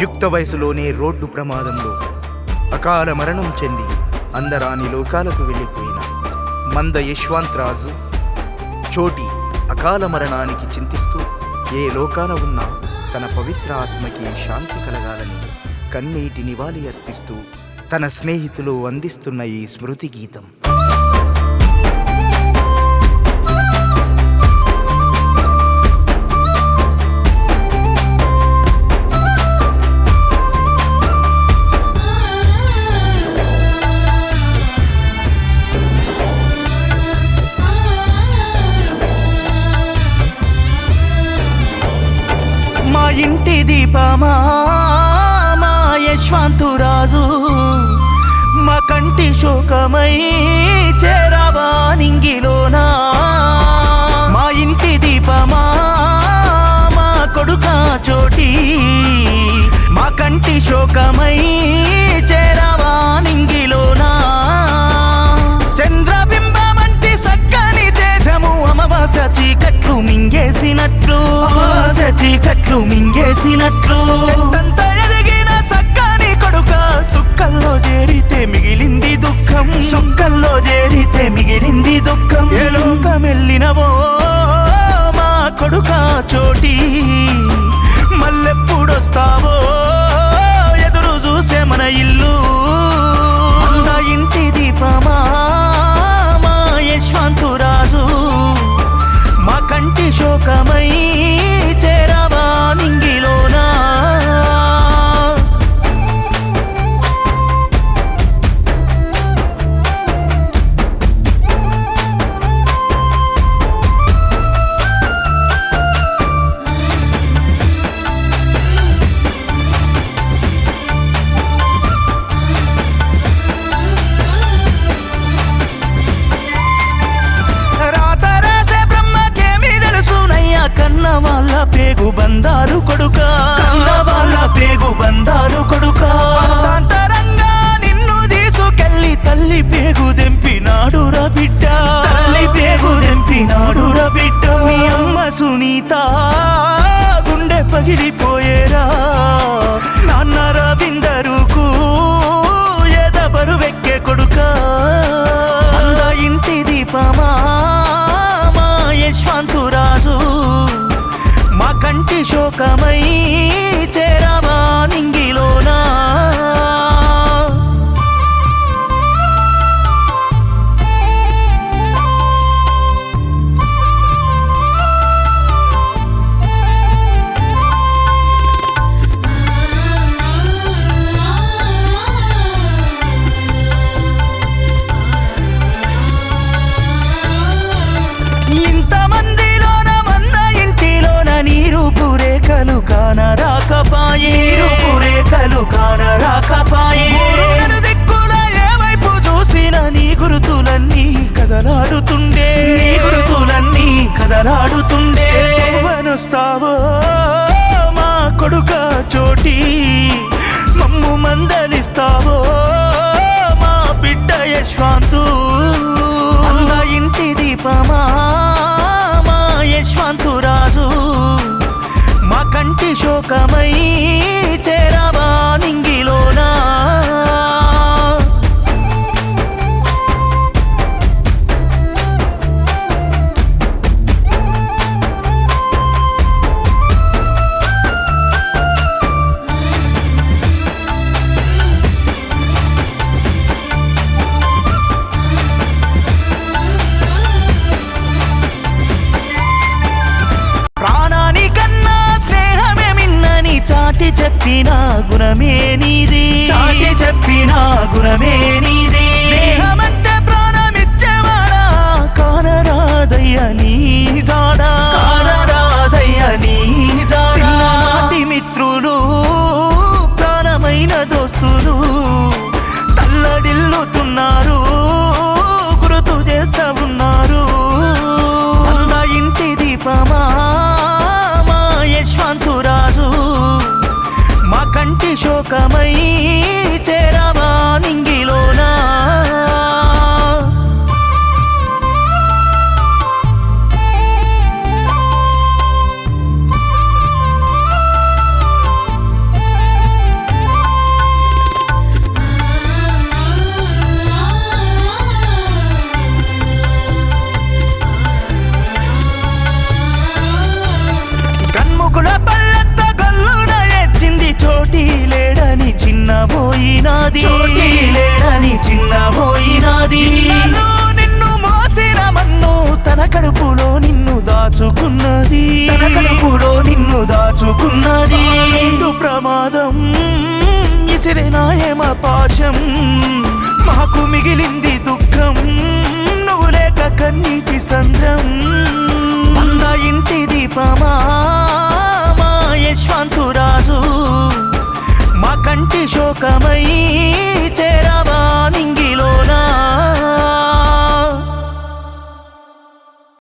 యుక్త వయసులోనే రోడ్డు ప్రమాదంలో అకాల మరణం చెంది అందరాని లోకాలకు వెళ్ళిపోయిన మంద యశ్వంతరాజు చోటి అకాల మరణానికి చింతిస్తూ ఏ లోకాన ఉన్నా తన పవిత్ర ఆత్మకి శాంతి కలగాలని కన్నీటి నివాళి అర్పిస్తూ తన స్నేహితులు అందిస్తున్న ఈ స్మృతి గీతం. మా ఇంటి దీపమా మా యశ్వంతరాజు, మా కంటి శోకమై చేరావా నింగిలోనా. మా ఇంటి దీపమా మా కొడుక చోటి, మా కంటి శోకమై చేరావా నింగిలోనా. చంద్రబింబమంటి సక్కని తేజము అమావాస్య చీకట్లు మింగేసినట్లు, చీకట్లు మింగేసినట్లు. చెత్తంతా ఎదిగిన సక్కని కొడుక సుక్కల్లో చేరితే మిగిలింది దుఃఖం, సుక్కల్లో చేరితే మిగిలింది దుఃఖం. ఏ లోకమెళ్ళినవో మా కొడుక చోటి, మళ్ళెప్పుడొస్తావో ఎదురు చూసే మన ఇల్లు. అంద ఇంటి దీపమా మా యశ్వంతరాజు, మా కంటి శోకమై చేరావా నింగిలోనా. కన్న వాళ్ళ పేగు బంధాలు కొడుక, కన్న వాళ్ళ పేగు బంధాలు కొడుక. అంతరంగా నిన్ను తీసుకెళ్ళి తల్లి పేగు దెంపినాడురా బిడ్డ, తల్లి పేగు దెంపినాడురా బిడ్డ. మీ అమ్మ సునీత గుండె పగిలిపోయేరా, నాన్న రవీందరుకు ఎద బరువెక్కే కొడుక. అంద ఇంటి దీపమా మా యశ్వంతరాజు, మా కంటి శోకమై చేరావా నింగిలోనా. ఇంతమందిలోన మంద ఇంటిలోన నీరు పూరేకలు కానరాకపాయే, నీరు పూరేకలు కానరాకపాయే. నలు దిక్కుల ఏ వైపు చూసిన నీ గురుతులన్నీ కదలాడుతుండే, నీ గురుతులన్నీ కదలాడుతుండే. వనొస్తావో మా కొడుక చోటి, మమ్ము మందలిస్తావో మా బిడ్డ యశ్వంతు. అల్ల ఇంటి దీపమా మా యశ్వంతరాజు, మా కంటి శోకమై చేరావా నింగిలోనా. చాటి చెప్పిన గుణమే నీది, చాటి చెప్పిన గుణమే నీది. స్నేహమంటే ప్రాణమిచ్చేవాడా, కానరాదయ్య నీ జాడా, కానరాదయ్య నీ జాడా. చిన్ననాటి మిత్రులు ప్రాణమైన దోస్తులు తల్లడిల్లుతున్నారు, గుర్తు చేస్తా ఉన్నారు. అంద ఇంటి దీపమా మా యశ్వంతరాజు, మా కంటి శోకమై చేరావా నింగిలోనా. ఇన్నాళ్ళు నిన్ను మోసిన మన్ను తన కడుపులో నిన్ను దాచుకున్నది, తన కడుపులో నిన్ను దాచుకున్నది. నిండు ప్రమాదం ఇసిరిన హేమ పాశం, మాకు మిగిలింది దుఃఖం నువ్వు లేక కన్నీటి సంద్రం. వంద ఇంటి దీపమా మా యశ్వంతురాజు, మా కంటి శోకమై చేరా